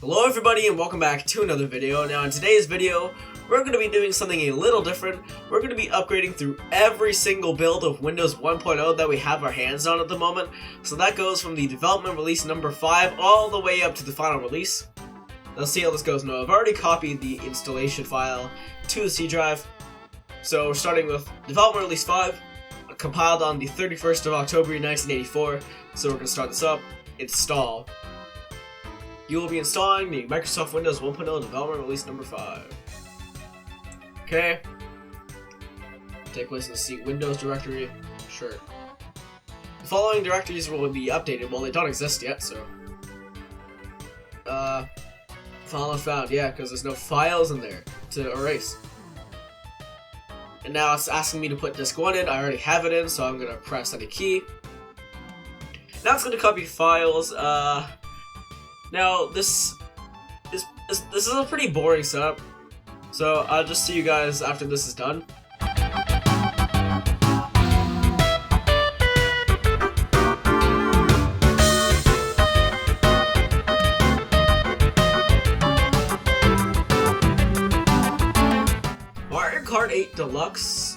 Hello everybody and welcome back to another video. Now in today's video, we're going to be doing something a little different. We're going to be upgrading through every single build of Windows 1.0 that we have our hands on at the moment. So that goes from the development release number 5 all the way up to the final release. Let's see how this goes. Now I've already copied the installation file to the C drive. So we're starting with development release 5, compiled on the 31st of October 1984. So we're going to start this up. Install. You will be installing the Microsoft Windows 1.0 development release number 5. Okay. Take place in the C Windows directory. Sure. The following directories will be updated. Well, they don't exist yet, so. File not found. Yeah, because there's no files in there to erase. And now it's asking me to put disk 1 in. I already have it in, so I'm going to press any key. Now it's going to copy files. Now, this is a pretty boring setup, so I'll just see you guys after this is done. Mario Kart 8 Deluxe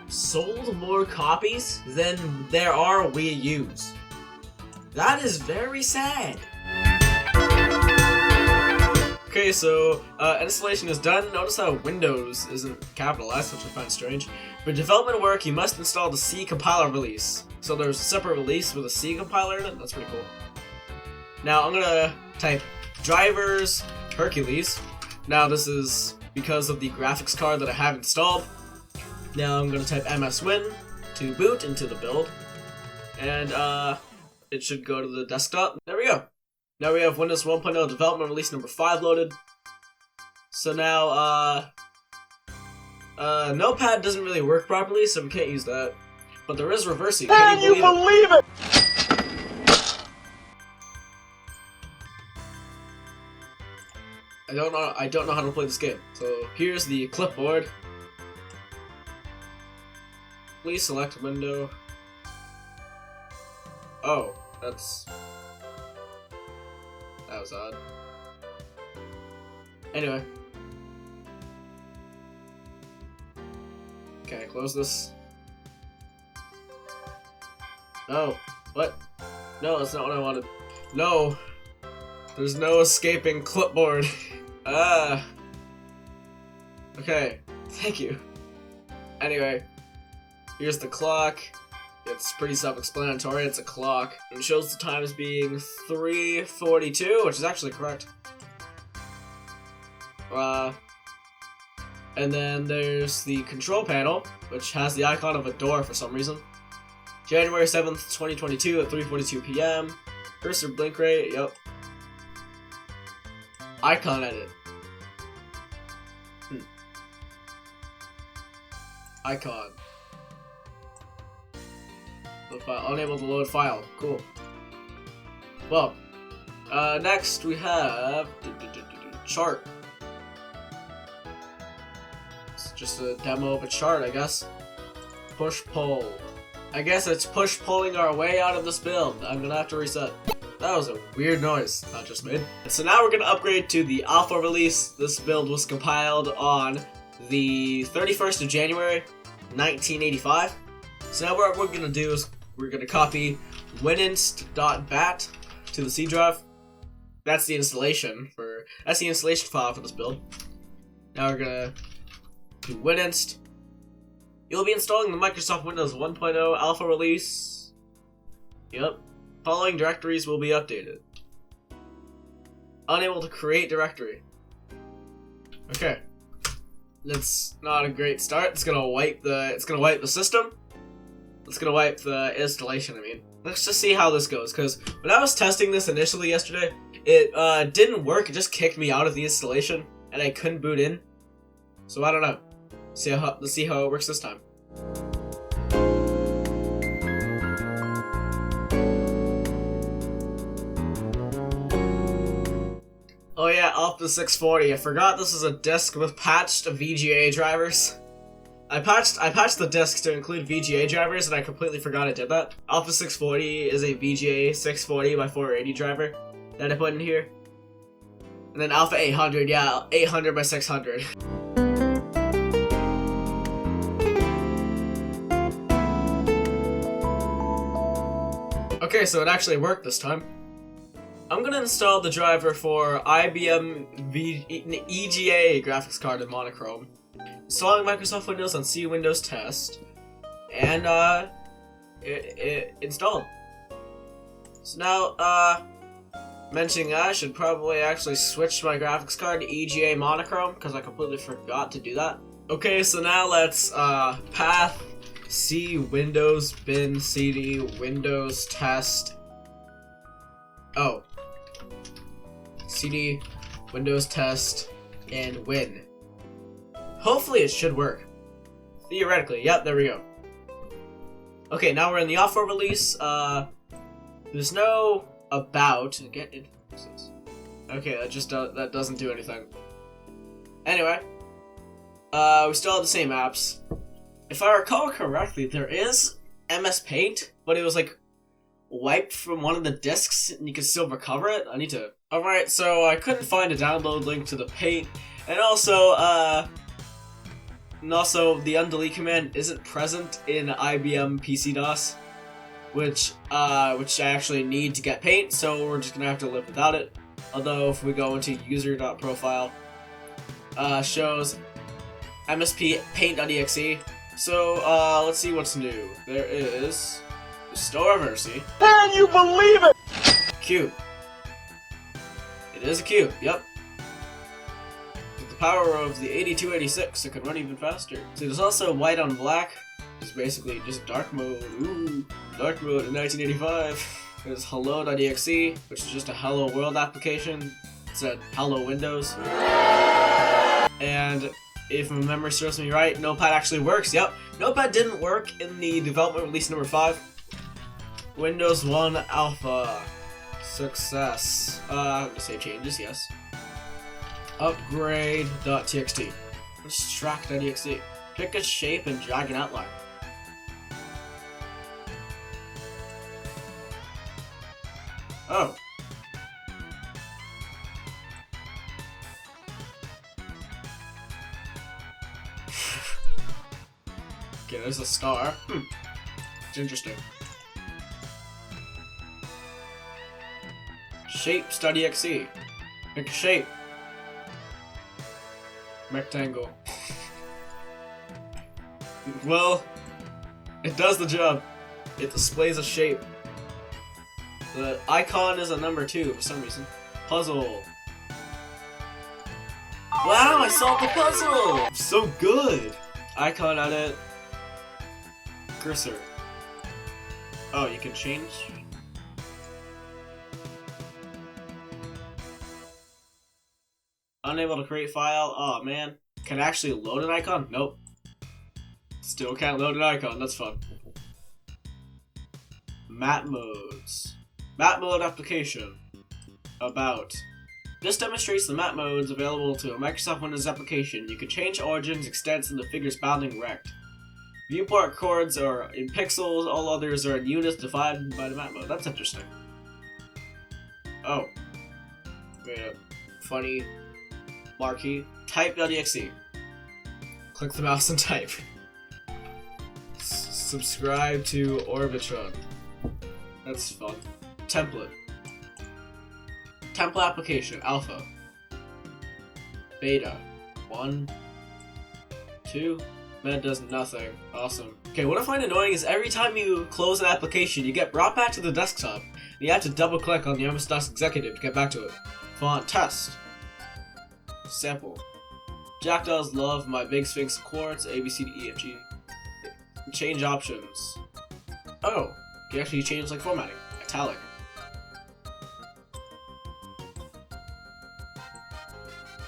sold more copies than there are Wii U's. That is very sad. Okay, so installation is done. Notice how Windows isn't capitalized, which I find strange. For development work, you must install the C compiler release. So there's a separate release with a C compiler in it. That's pretty cool. Now I'm gonna type drivers Hercules. Now this is because of the graphics card that I have installed. Now I'm gonna type MSWin to boot into the build, and it should go to the desktop. There we go. Now we have Windows 1.0 development release number 5 loaded. So now, Notepad doesn't really work properly, so we can't use that. But there is reversing. Can you believe it? I don't know how to play this game. So here's the clipboard. Please select window. Oh, that was odd. Anyway. Okay, close this. No. What? No, that's not what I wanted. No. There's no escaping clipboard. Okay. Thank you. Anyway. Here's the clock. It's pretty self-explanatory. It's a clock. It shows the time as being 3:42, which is actually correct. And then there's the control panel, which has the icon of a door for some reason. January 7th, 2022 at 3:42 p.m. Cursor blink rate, yep. Icon edit. Icon. File. Unable to load file. Cool. Well, next we have chart. It's just a demo of a chart, I guess. Push pull. I guess it's push pulling our way out of this build. I'm gonna have to reset. That was a weird noise I just made. So now we're gonna upgrade to the alpha release. This build was compiled on the 31st of January, 1985. So now what we're gonna do is we're going to copy wininst.bat to the C drive. That's the installation file for this build. Now we're going to do wininst. You'll be installing the Microsoft Windows 1.0 alpha release. Yep. Following directories will be updated. Unable to create directory. Okay. That's not a great start. It's going to wipe the system. It's gonna wipe the installation, I mean. Let's just see how this goes, because when I was testing this initially yesterday, it didn't work. It just kicked me out of the installation, and I couldn't boot in. So I don't know. Let's see how it works this time. Oh yeah, Alpha 640. I forgot this is a disk with patched VGA drivers. I patched the disk to include VGA drivers, and I completely forgot I did that. Alpha 640 is a VGA 640 by 480 driver that I put in here. And then Alpha 800, yeah, 800 by 600. Okay, so it actually worked this time. I'm gonna install the driver for IBM EGA graphics card in monochrome. Installing Microsoft Windows on C Windows Test. And, it installed. So now, mentioning that, I should probably actually switch my graphics card to EGA monochrome, because I completely forgot to do that. Okay, so now let's, path C Windows bin CD Windows Test. Oh. CD Windows Test and win. Hopefully it should work. Theoretically, yep, there we go. Okay, now we're in the alpha release. There's no about get influences. Okay, that doesn't do anything. Anyway, we still have the same apps. If I recall correctly, there is MS Paint, but it was like wiped from one of the disks, and you can still recover it. I need to. All right, so I couldn't find a download link to the Paint, and also the undelete command isn't present in IBM PC DOS, which I actually need to get Paint, so we're just gonna have to live without it. Although if we go into user.profile, shows MSP paint.exe. So let's see what's new. There is Restore Mercy. Can you believe it? Cube. It is a cube. Yep. With the power of the 8286, it can run even faster. So there's also white on black, which is basically just dark mode. Ooh, dark mode in 1985. There's hello.exe, which is just a Hello World application. It's a Hello Windows. And if my memory serves me right, Notepad actually works. Yep, Notepad didn't work in the development release number 5. Windows 1 Alpha. Success. Save changes, yes. Upgrade.txt. Extract.exe. Pick a shape and drag an outline. Oh. Okay, there's a star. It's interesting. Shapes.exe. Pick a shape. Rectangle. Well, it does the job. It displays a shape. The icon is a number 2 for some reason. Puzzle. Wow, I solved the puzzle! So good! Icon edit. Cursor. Oh, you can change? Unable to create file. Oh man. Can I actually load an icon? Nope. Still can't load an icon. That's fun. Map modes. Map mode application. About. This demonstrates the map modes available to a Microsoft Windows application. You can change origins, extents, and the figures bounding rect. Viewport chords are in pixels, all others are in units divided by the map mode. That's interesting. Oh. Wait a funny marquee. Type.exe. Click the mouse and type. Subscribe to Orbitron. That's fun. Template. Template application. Alpha. Beta. 1. 2. That does nothing. Awesome. Okay, what I find annoying is every time you close an application, you get brought back to the desktop. And you have to double click on the MS-DOS executive to get back to it. Font test. Sample. Jackdaws love my big sphinx chords, A, B, C, D, E, F, G. Change options. Oh, you actually change like formatting. Italic.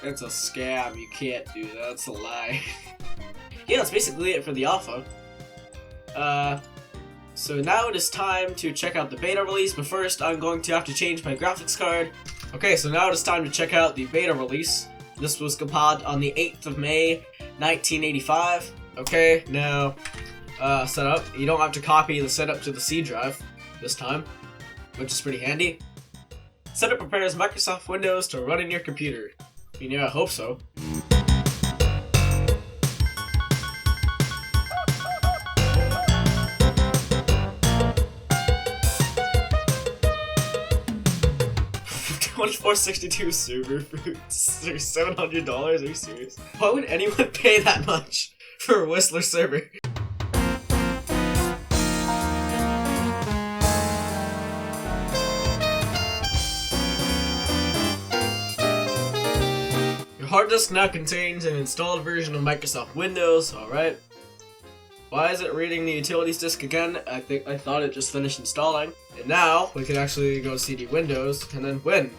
It's a scam, you can't do that, that's a lie. Yeah, that's basically it for the alpha. So now it is time to check out the beta release, but first I'm going to have to change my graphics card. Okay, so now it is time to check out the beta release. This was compiled on the 8th of May, 1985. Okay, now, setup. You don't have to copy the setup to the C drive this time, which is pretty handy. Setup prepares Microsoft Windows to run in your computer. I mean, yeah, I hope so. $24.62 server for $700? Are you serious? Why would anyone pay that much for a Whistler server? Your hard disk now contains an installed version of Microsoft Windows, alright. Why is it reading the utilities disk again? I thought it just finished installing. And now, we can actually go to CD Windows and then Win.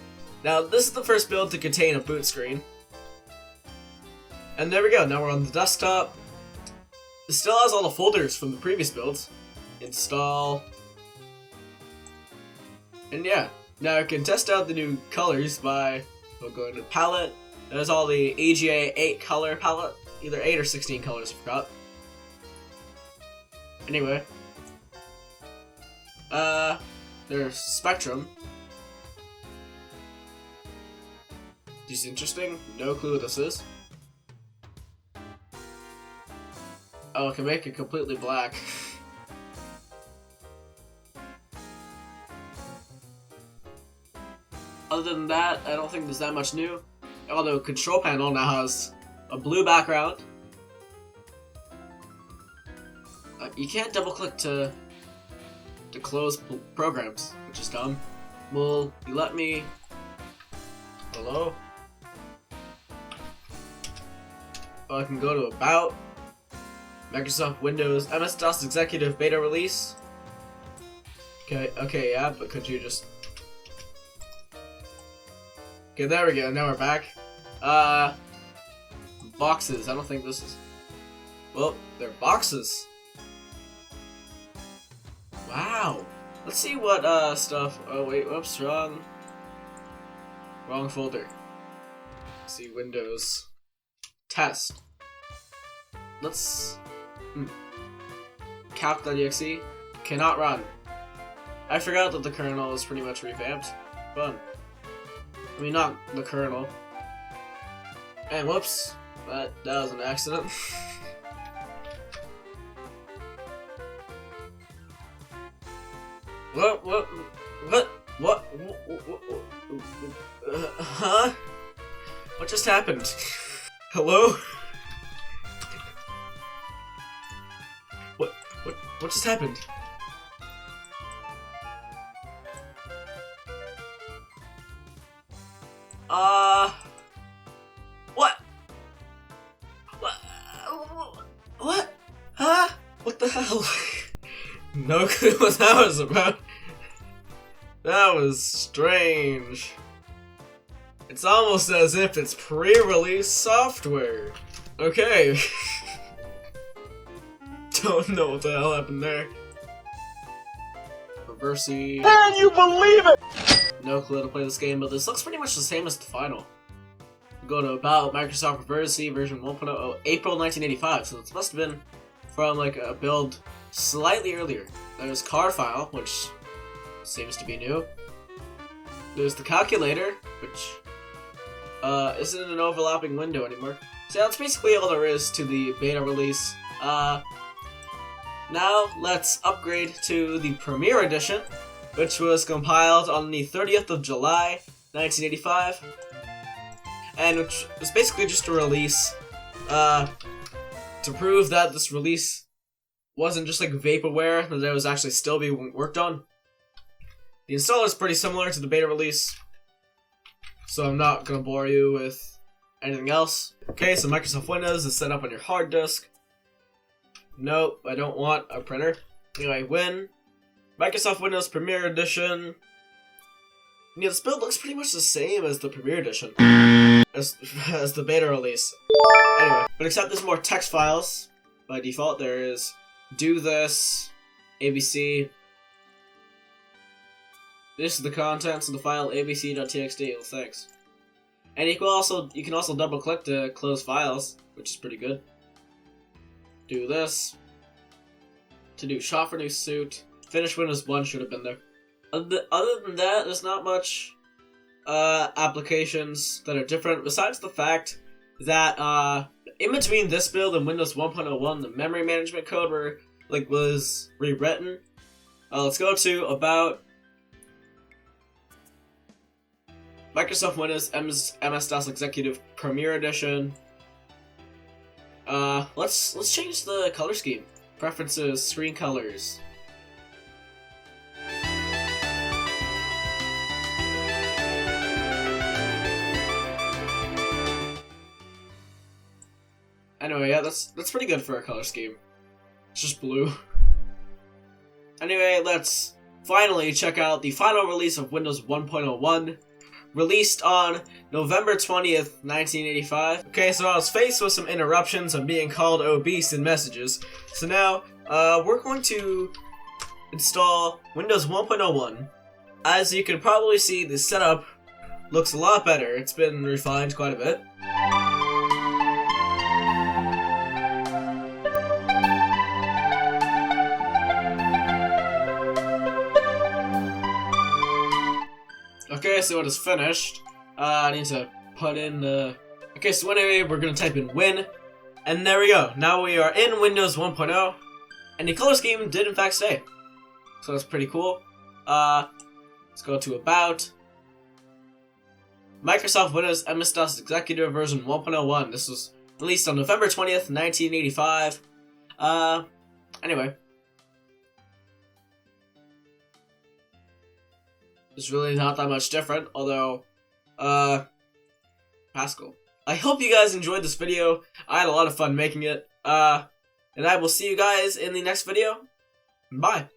Now, this is the first build to contain a boot screen. And there we go, now we're on the desktop. It still has all the folders from the previous builds. Install. And yeah, now I can test out the new colors by going to palette. There's all the AGA 8 color palette, either 8 or 16 colors, I forgot. Anyway. There's Spectrum. This is interesting. No clue what this is. Oh, I can make it completely black. Other than that, I don't think there's that much new. Although Control Panel now has a blue background. You can't double click to close programs, which is dumb. Will you let me? Hello? Oh, I can go to About, Microsoft Windows, MS-DOS Executive Beta Release. Okay, yeah, but could you just... Okay, there we go, now we're back. Boxes, I don't think this is... Well, they're boxes. Wow. Let's see what, stuff... Oh, wait, whoops, wrong folder. Let's see, Windows. Test. Let's... Calc.exe. Cannot run. I forgot that the kernel is pretty much revamped. Fun. I mean, not the kernel. And whoops. That was an accident. What? Huh? What just happened? Hello? What just happened? What? Huh? What the hell? No clue what that was about. That was strange. It's almost as if it's pre-release software. Okay. Don't know what the hell happened there. Reversey. Can you believe it? No clue how to play this game, but this looks pretty much the same as the final. Go to About, Microsoft Reversey version 1.0, April 1985, so this must have been from like a build slightly earlier. There's Car File, which seems to be new. There's the calculator, which isn't an overlapping window anymore. So that's basically all there is to the beta release. Now let's upgrade to the Premier Edition, which was compiled on the 30th of July, 1985, and which was basically just a release to prove that this release wasn't just like vaporware, that it was actually still being worked on. The installer is pretty similar to the beta release, so I'm not gonna bore you with anything else. Okay, so Microsoft Windows is set up on your hard disk. Nope, I don't want a printer. Anyway, Win. Microsoft Windows Premier Edition. Yeah, this build looks pretty much the same as the Premier Edition. As the beta release. Anyway, but except there's more text files. By default, there is do this, ABC. This is the contents of the file abc.txt. Well, thanks. And you can also double click to close files, which is pretty good. Do this. To do shop for new suit. Finish Windows 1 should have been there. Other than that, there's not much applications that are different, besides the fact that in between this build and Windows 1.01, the memory management code was rewritten. Let's go to About, Microsoft Windows MS-DOS Executive Premier Edition. Let's change the color scheme. Preferences, screen colors. Anyway, yeah, that's pretty good for a color scheme. It's just blue. Anyway, let's finally check out the final release of Windows 1.01, released on November 20th, 1985. Okay, so I was faced with some interruptions and being called obese in messages. So now, we're going to install Windows 1.01. As you can probably see, the setup looks a lot better. It's been refined quite a bit. Okay, so it is finished. I need to put in the... Okay, so anyway, we're going to type in Win. And there we go. Now we are in Windows 1.0. And the color scheme did in fact stay. So that's pretty cool. Let's go to About. Microsoft Windows MS-DOS Executive version 1.01. This was released on November 20th, 1985. Anyway. It's really not that much different, although, Pascal. I hope you guys enjoyed this video. I had a lot of fun making it. And I will see you guys in the next video. Bye.